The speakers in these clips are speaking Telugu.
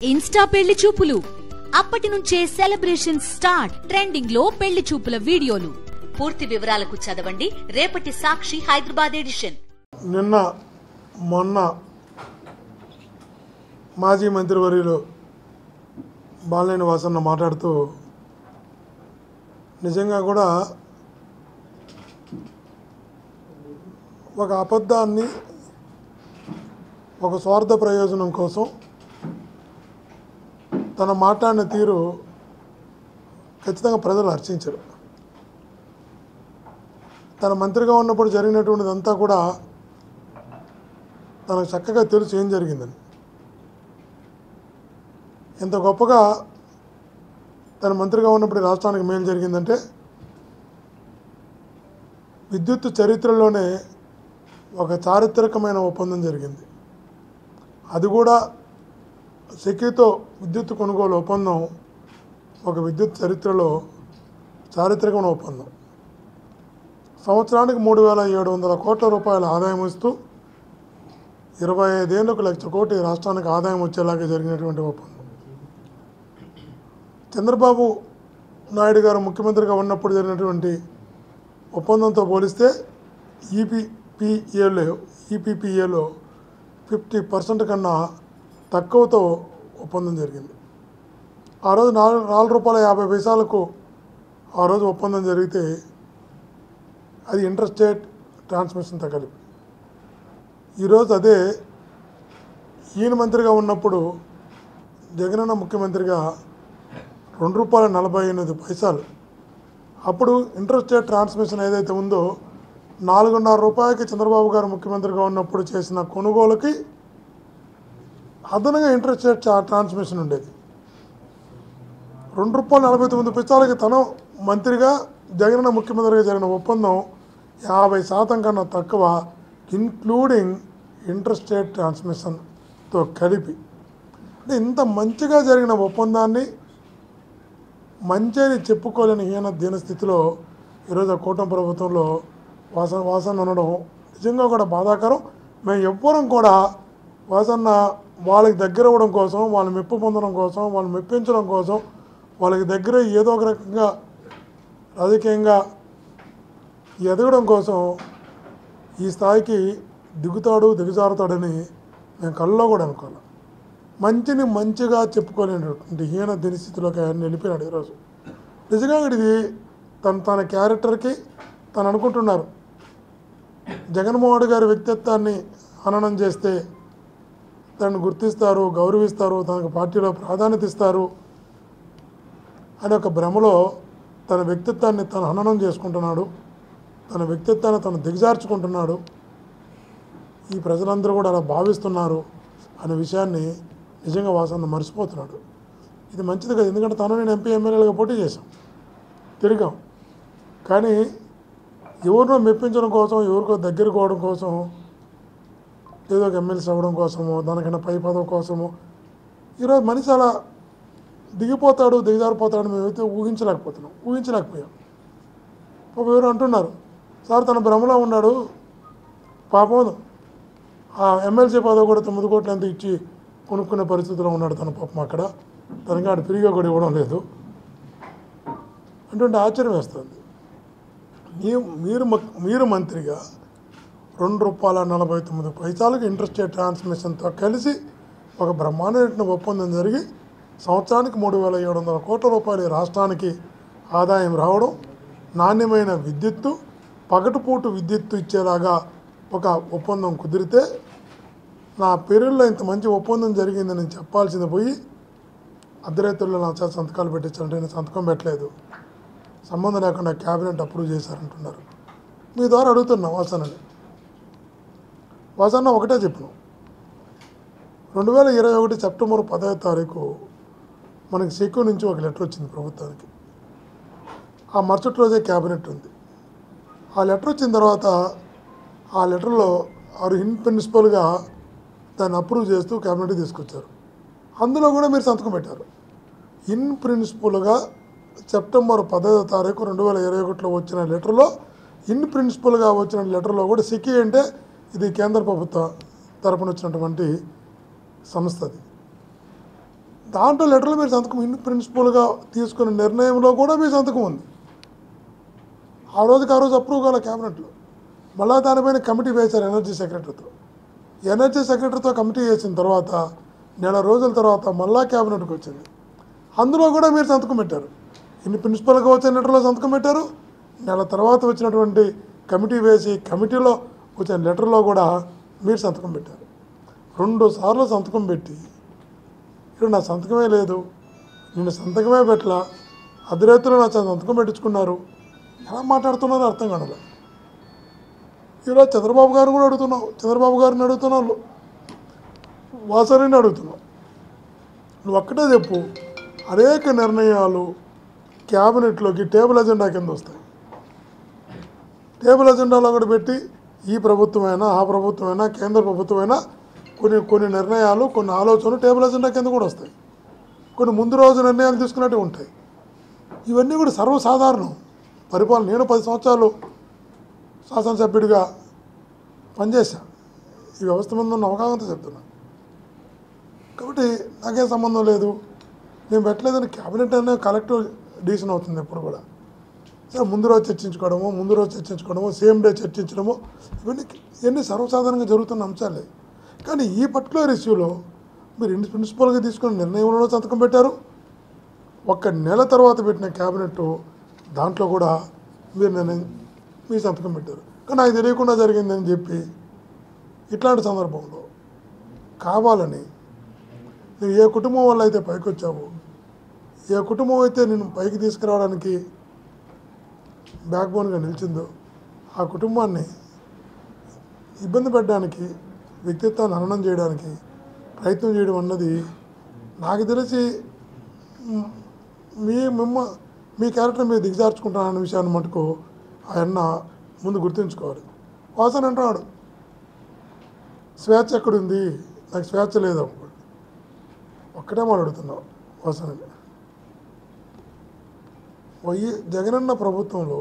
ఇన్స్టా పెళ్లి చూపులు అప్పటి నుంచే సెలబ్రేషన్ స్టార్ట్. ట్రెండింగ్ లో పెళ్లి చూపుల వీడియోలు. పూర్తి వివరాలకు చదవండి రేపటి సాక్షి హైదరాబాద్ ఎడిషన్. నిన్న మొన్న మాజీ మంత్రివర్యులు బాలినేని వాసన్న మాట్లాడుతూ నిజంగా కూడా ఒక అబద్ధాన్ని ఒక స్వార్థ ప్రయోజనం కోసం తన మాట్లాడిన తీరు ఖచ్చితంగా ప్రజలు హర్షించరు. తన మంత్రిగా ఉన్నప్పుడు జరిగినటువంటిదంతా కూడా తనకు చక్కగా తెలుసు ఏం జరిగిందని. ఎంత గొప్పగా తన మంత్రిగా ఉన్నప్పుడు రాష్ట్రానికి మేలు జరిగిందంటే విద్యుత్ చరిత్రలోనే ఒక చారిత్రకమైన ఒప్పందం జరిగింది. అది కూడా సెకీతో విద్యుత్ కొనుగోలు ఒప్పందం ఒక విద్యుత్ చరిత్రలో చారిత్రకమైన ఒప్పందం. సంవత్సరానికి 3,700 కోట్ల రూపాయల ఆదాయం ఇస్తూ 25 ఏళ్లకు 1,00,000 కోటి రాష్ట్రానికి ఆదాయం వచ్చేలాగా జరిగినటువంటి ఒప్పందం. చంద్రబాబు నాయుడు గారు ముఖ్యమంత్రిగా ఉన్నప్పుడు జరిగినటువంటి ఒప్పందంతో పోలిస్తే ఈపీపీఏలో 50% కన్నా తక్కువతో ఒప్పందం జరిగింది. ఆ రోజు ₹4.50 ఆ రోజు ఒప్పందం జరిగితే అది ఇంటర్ స్టేట్ ట్రాన్స్మిషన్తో కలిపి. ఈరోజు అదే ఈయన మంత్రిగా ఉన్నప్పుడు జగనన్న ముఖ్యమంత్రిగా ₹2.48. అప్పుడు ఇంటర్ స్టేట్ ట్రాన్స్మిషన్ ఏదైతే ఉందో ₹4.5 చంద్రబాబు గారు ముఖ్యమంత్రిగా ఉన్నప్పుడు చేసిన కొనుగోలుకి అదనంగా ఇంటర్ స్టేట్ ట్రాన్స్మిషన్ ఉండేది. ₹2.49 తను మంత్రిగా జగనన్న ముఖ్యమంత్రిగా జరిగిన ఒప్పందం 50% కన్నా తక్కువ, ఇన్క్లూడింగ్ ఇంటర్ స్టేట్ ట్రాన్స్మిషన్తో కలిపి. అంటే ఇంత మంచిగా జరిగిన ఒప్పందాన్ని మంచి అని చెప్పుకోలేని దీన స్థితిలో ఈరోజు ఆ కూటమి ప్రభుత్వంలో వాసన్న ఉండడం నిజంగా కూడా బాధాకరం. మేము ఎవ్వరం కూడా వాసన్న వాళ్ళకి దగ్గర అవ్వడం కోసం, వాళ్ళని మెప్పు పొందడం కోసం, వాళ్ళని మెప్పించడం కోసం, వాళ్ళకి దగ్గర ఏదో ఒక రకంగా రాజకీయంగా ఎదగడం కోసం ఈ స్థాయికి దిగజారుతాడని మేము కళ్ళలో కూడా అనుకోవాలి. మంచిని మంచిగా చెప్పుకోలేనటువంటి దినస్థితిలోకి ఆయన వెళ్ళిపోయినాడు ఈరోజు. నిజంగా ఇది తన క్యారెక్టర్కి తను అనుకుంటున్నారు జగన్మోహన్ గారి వ్యక్తిత్వాన్ని హననం చేస్తే తనను గుర్తిస్తారు, గౌరవిస్తారు, తనకు పార్టీలో ప్రాధాన్యత ఇస్తారు అనే ఒక భ్రమలో తన వ్యక్తిత్వాన్ని తను హననం చేసుకుంటున్నాడు, తన వ్యక్తిత్వాన్ని తను దిగజార్చుకుంటున్నాడు. ఈ ప్రజలందరూ కూడా అలా భావిస్తున్నారు అనే విషయాన్ని నిజంగా వాసన్న మర్చిపోతున్నాడు. ఇది మంచిది కదా, ఎందుకంటే తను నేను ఎంపీ ఎమ్మెల్యేలుగా పోటీ చేశాం, తిరిగాం. కానీ ఎవరినో మెప్పించడం కోసం, ఎవరికో దగ్గర పోవడం కోసం, ఏదో ఒక ఎమ్మెల్సీ అవ్వడం కోసమో, దానికన్నా పై పదవి కోసమో ఈరోజు మనిషి అలా దిగజారిపోతాడని మేమైతే ఊహించలేకపోయాం. ఎవరు అంటున్నారు సార్ తన భ్రమలో ఉన్నాడు, పాపం ఆ ఎమ్మెల్సీ పదవి కూడా 9 కోట్లు ఎంత ఇచ్చి కొనుక్కునే పరిస్థితిలో ఉన్నాడు తన పాపం. అక్కడ తనకి ఆడు ఫ్రీగా కూడా ఇవ్వడం లేదు అంటుంటే ఆశ్చర్యం వేస్తుంది. మీరు మంత్రిగా ₹2.49 ఇంటర్ స్టేట్ ట్రాన్స్మిషన్తో కలిసి ఒక బ్రహ్మాండమైన ఒప్పందం జరిగి సంవత్సరానికి 3,700 కోట్ల రూపాయలు రాష్ట్రానికి ఆదాయం రావడం, నాణ్యమైన విద్యుత్తు, పగటిపూట విద్యుత్తు ఇచ్చేలాగా ఒక ఒప్పందం కుదిరితే నా పేరులో ఇంత మంచి ఒప్పందం జరిగిందని చెప్పాల్సింది పోయి అర్ధరాత్రుల్లో నా చేత సంతకాలు పెట్టించాలంటే నేను సంతకం పెట్టలేదు, సంబంధం లేకుండా క్యాబినెట్ అప్రూవ్ చేశారంటున్నారు. మీ ద్వారా అడుగుతున్నా వాసన్న ఒకటే చెప్పినాం. 2021 సెప్టెంబర్ 10 మనకి సెక్యూ నుంచి ఒక లెటర్ వచ్చింది ప్రభుత్వానికి. ఆ మరుసటి రోజే క్యాబినెట్ ఉంది. ఆ లెటర్ వచ్చిన తర్వాత ఆ లెటర్లో వారు ఇన్ ప్రిన్సిపల్గా దాన్ని అప్రూవ్ చేస్తూ క్యాబినెట్కి తీసుకొచ్చారు. అందులో కూడా మీరు సంతకం పెట్టారు. ఇన్ ప్రిన్సిపల్గా సెప్టెంబర్ 10 2021 వచ్చిన లెటర్లో, ఇన్ ప్రిన్సిపల్గా వచ్చిన లెటర్లో కూడా సెక్యూ అంటే ఇది కేంద్ర ప్రభుత్వ తరపున వచ్చినటువంటి సంస్థది. దాంట్లో లెటర్లో మీరు సంతకం ఇన్ ప్రిన్సిపల్గా తీసుకున్న నిర్ణయంలో కూడా మీ సంతకం ఉంది. ఆ రోజుకి ఆ రోజు అప్రూవ్ కావాలి క్యాబినెట్లో. మళ్ళీ దానిపైన కమిటీ వేశారు ఎనర్జీ సెక్రటరీతో. ఎనర్జీ సెక్రటరీతో కమిటీ వేసిన తర్వాత నెల రోజుల తర్వాత మళ్ళా క్యాబినెట్కి వచ్చింది. అందులో కూడా మీరు సంతకం పెట్టారు. ఇన్ని ప్రిన్సిపల్గా వచ్చిన లెటర్లో సంతకం పెట్టారు. నెల తర్వాత వచ్చినటువంటి కమిటీ వేసి కమిటీలో వచ్చిన లెటర్లో కూడా మీరు సంతకం పెట్టారు. 2 సార్లు సంతకం పెట్టి ఇక్కడ నా సంతకమే లేదు, నేను సంతకమే పెట్టలా, అర్ధరాత్రిలో నా సంతకం పెట్టించుకున్నారు, ఎలా మాట్లాడుతున్నారో అర్థం కాదు. ఈరోజు చంద్రబాబు గారిని కూడా అడుగుతున్నావు, చంద్రబాబు గారిని అడుగుతున్నావు, వాసరిని అడుగుతున్నావు. నువ్వు ఒక్కటే చెప్పు, అనేక నిర్ణయాలు క్యాబినెట్లోకి టేబుల్ ఎజెండా కింద వస్తాయి. టేబుల్ ఎజెండాలో కూడా పెట్టి ఈ ప్రభుత్వమైనా ఆ ప్రభుత్వమైనా కేంద్ర ప్రభుత్వమైనా కొన్ని నిర్ణయాలు కొన్ని ఆలోచనలు టేబుల్ ఎజెండా కింద కూడా వస్తాయి. కొన్ని ముందు రోజు నిర్ణయాలు తీసుకున్నట్టు ఉంటాయి. ఇవన్నీ కూడా సర్వసాధారణం. పరిపాలన నేను 10 సంవత్సరాలు శాసనసభ్యుడిగా పనిచేశాను. ఈ వ్యవస్థ మీద ఉన్న అవగాహనతో చెప్తున్నాను. కాబట్టి నాకేం సంబంధం లేదు, నేను పెట్టలేదని క్యాబినెట్ అనేది కలెక్టివ్ డిసిషన్ అవుతుంది ఎప్పుడు కూడా. సరే ముందు రోజు చర్చించుకోవడము సేమ్ డే చర్చించడము ఇవన్నీ సర్వసాధారణంగా జరుగుతున్న అంశాలే. కానీ ఈ పర్టికులర్ ఇష్యూలో మీరు ప్రిన్సిపల్గా తీసుకున్న నిర్ణయంలో సంతకం పెట్టారు. 1 నెల తర్వాత పెట్టిన క్యాబినెట్ దాంట్లో కూడా మీరు సంతకం పెట్టారు. కానీ నాకు తెలియకుండా జరిగిందని చెప్పి ఇట్లాంటి సందర్భంలో కావాలని నువ్వు ఏ కుటుంబం వల్ల అయితే పైకి వచ్చావో, ఏ కుటుంబం అయితే నేను పైకి తీసుకురావడానికి బ్యాక్బోన్గా నిలిచిందో ఆ కుటుంబాన్ని ఇబ్బంది పెట్టడానికి, వ్యక్తిత్వాన్ని హననం చేయడానికి ప్రయత్నం చేయడం అన్నది నాకు తెలిసి మీ క్యారెక్టర్ మీరు దిగజార్చుకుంటానన్న విషయాన్ని మటుకు ఆయన ముందు గుర్తుంచుకోవాలి. వాసన అంటున్నాడు స్వేచ్ఛ ఎక్కడుంది, నాకు స్వేచ్ఛ లేదు అనుకోండి. ఒక్కటే మాట్లాడుతున్నావు వాసనని. జగనన్న ప్రభుత్వంలో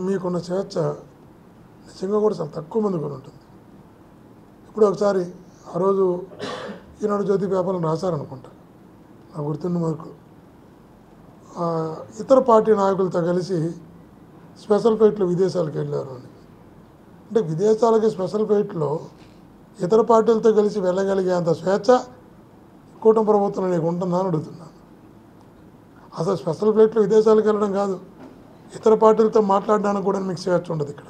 మీకున్న స్వేచ్ఛ నిజంగా కూడా చాలా తక్కువ మంది కూడా ఉంటుంది. ఇప్పుడు ఒకసారి ఆ రోజు ఈనాడు జ్యోతి పేపర్లను రాశారనుకుంటా, నాకు గుర్తున్న వరకు ఇతర పార్టీ నాయకులతో కలిసి స్పెషల్ ఫ్లైట్లో విదేశాలకు వెళ్ళారు అని. అంటే విదేశాలకి స్పెషల్ ఫ్లైట్లో ఇతర పార్టీలతో కలిసి వెళ్ళగలిగేంత స్వేచ్ఛ కూటమి ప్రభుత్వం నీకు ఉంటుందా అని అడుగుతున్నాను. అసలు స్పెషల్ ఫ్లైట్లో విదేశాలకు వెళ్ళడం కాదు, ఇతర పార్టీలతో మాట్లాడడానికి కూడా మీకు స్వేచ్ఛ ఉండదు. ఇక్కడ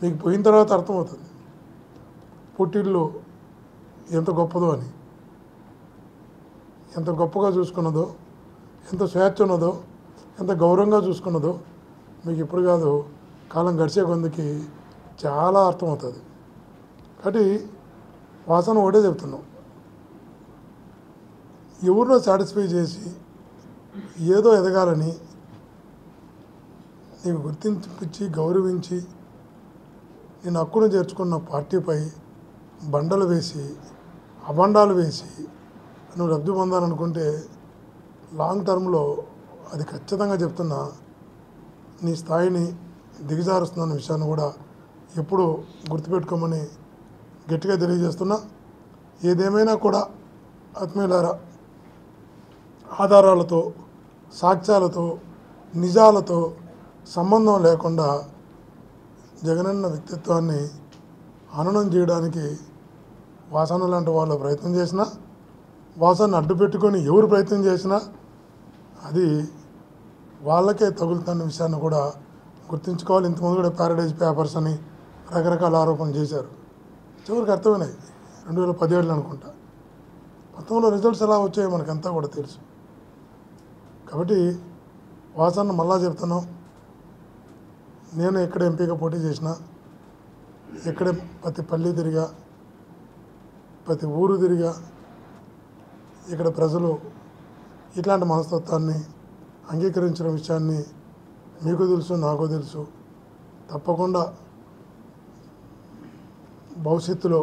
మీకు పోయిన తర్వాత అర్థమవుతుంది పుట్టిల్లు ఎంత గొప్పదో అని, ఎంత గొప్పగా చూసుకున్నదో, ఎంత స్వేచ్ఛ ఉన్నదో, ఎంత గౌరవంగా చూసుకున్నదో మీకు ఇప్పుడు కాదు, కాలం గడిచే కొందికి చాలా అర్థమవుతుంది. కాబట్టి వాసన ఒకటే చెప్తున్నాం, ఎవరినో సాటిస్ఫై చేసి ఏదో ఎదగాలని నీకు గుర్తించి గౌరవించి నేను హక్కును చేర్చుకున్న పార్టీపై బండలు వేసి అబండాలు వేసి నువ్వు లబ్ధి పొందాలనుకుంటే లాంగ్ టర్మ్లో అది ఖచ్చితంగా చెప్తున్నా నీ స్థాయిని దిగజారుస్తున్న విషయాన్ని కూడా ఎప్పుడు గుర్తుపెట్టుకోమని గట్టిగా తెలియజేస్తున్నా. ఏదేమైనా కూడా ఆత్మీయులారా, ఆధారాలతో సాక్ష్యాలతో నిజాలతో సంబంధం లేకుండా జగనన్న వ్యక్తిత్వాన్ని హననం చేయడానికి వాసన లాంటి వాళ్ళు ప్రయత్నం చేసినా, వాసనను అడ్డు పెట్టుకొని ఎవరు ప్రయత్నం చేసినా అది వాళ్ళకే తగులుతున్న విషయాన్ని కూడా గుర్తుంచుకోవాలి. ఇంతకుముందు కూడా ప్యారడైజ్ పేపర్స్ అని రకరకాల ఆరోపణలు చేశారు. చివరికి అర్థమైనాయి 2017 అనుకుంటా. 19లో రిజల్ట్స్ ఎలా వచ్చాయో మనకంతా కూడా తెలుసు. కాబట్టి వాసన మళ్ళా చెప్తున్నాం, నేను ఎక్కడ ఎంపీగా పోటీ చేసినా, ఎక్కడ ప్రతి పల్లె తిరిగా, ప్రతి ఊరు తిరిగా, ఇక్కడ ప్రజలు ఇట్లాంటి మనస్తత్వాన్ని అంగీకరించిన విషయాన్ని మీకు తెలుసు, నాకు తెలుసు. తప్పకుండా భవిష్యత్తులో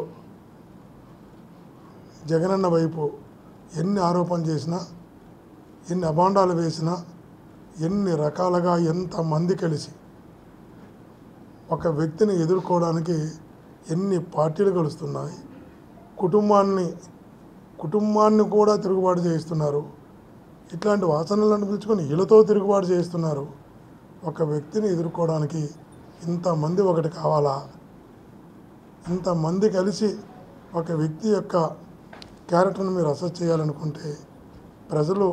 జగనన్న వైపు ఎన్ని ఆరోపణలు చేసినా, ఎన్ని అభాండాలు వేసినా, ఎన్ని రకాలుగా ఎంతమంది కలిసి ఒక వ్యక్తిని ఎదుర్కోవడానికి ఎన్ని పార్టీలు కలుస్తున్నాయి, కుటుంబాన్ని కూడా తిరుగుబాటు చేయిస్తున్నారు. ఇట్లాంటి వాసనలను పిలుచుకొని వీళ్ళతో తిరుగుబాటు చేయిస్తున్నారు. ఒక వ్యక్తిని ఎదుర్కోవడానికి ఇంతమంది ఒకటి కావాలా? ఇంతమంది కలిసి ఒక వ్యక్తి యొక్క క్యారెక్టర్ని మీరు అసెస్ చేయాలనుకుంటే ప్రజలు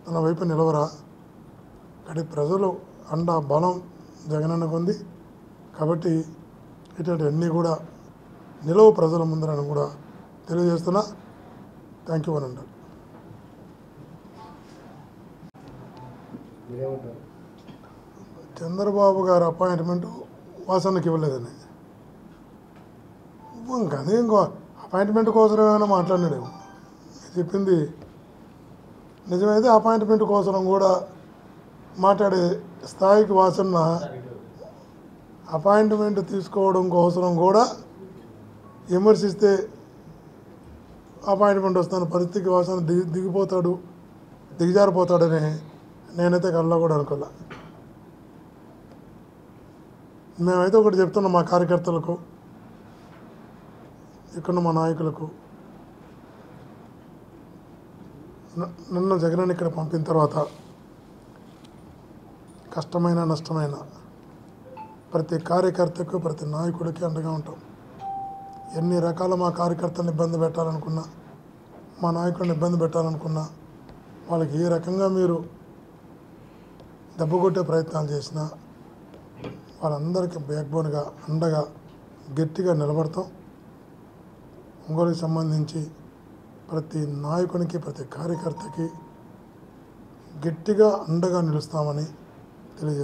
తన వైపు నిలవరా? కానీ ప్రజలు అండ బలం జగనన్నకు ఉంది. కాబట్టి ఇటువంటివన్నీ కూడా నిలవు ప్రజల ముందరని కూడా తెలియజేస్తున్నా. థ్యాంక్ యూ అనండి. చంద్రబాబు గారి అపాయింట్మెంట్ వాసనకి ఇవ్వలేదని కానీ ఇంకో అపాయింట్మెంట్ కోసం ఏమైనా మాట్లాడినాడేమో. చెప్పింది నిజమైతే అపాయింట్మెంట్ కోసం కూడా మాట్లాడే స్థాయికి వాసన అపాయింట్మెంట్ తీసుకోవడం కోసం కూడా విమర్శిస్తే అపాయింట్మెంట్ వస్తున్న పరిస్థితికి వాసన దిగజారిపోతాడని నేనైతే కళ్ళలో కూడా అనుకోలే. మేమైతే ఒకటి చెప్తున్నాం మా కార్యకర్తలకు, ఇక్కడ మా నాయకులకు, నన్ను జగనన్న ఇక్కడ పంపిన తర్వాత కష్టమైన నష్టమైన ప్రతి కార్యకర్తకు ప్రతి నాయకుడికి అండగా ఉంటాం. ఎన్ని రకాల మా కార్యకర్తలను ఇబ్బంది పెట్టాలనుకున్నా, మా నాయకులను ఇబ్బంది పెట్టాలనుకున్నా, వాళ్ళకి ఏ రకంగా మీరు దెబ్బకొట్టే ప్రయత్నాలు చేసినా వాళ్ళందరికీ బ్యాక్బోన్గా అండగా గట్టిగా నిలబడతాం. ఒంగోలుకి సంబంధించి ప్రతి నాయకునికి ప్రతి కార్యకర్తకి గట్టిగా అండగా నిలుస్తామని తెలియజేస్తాం.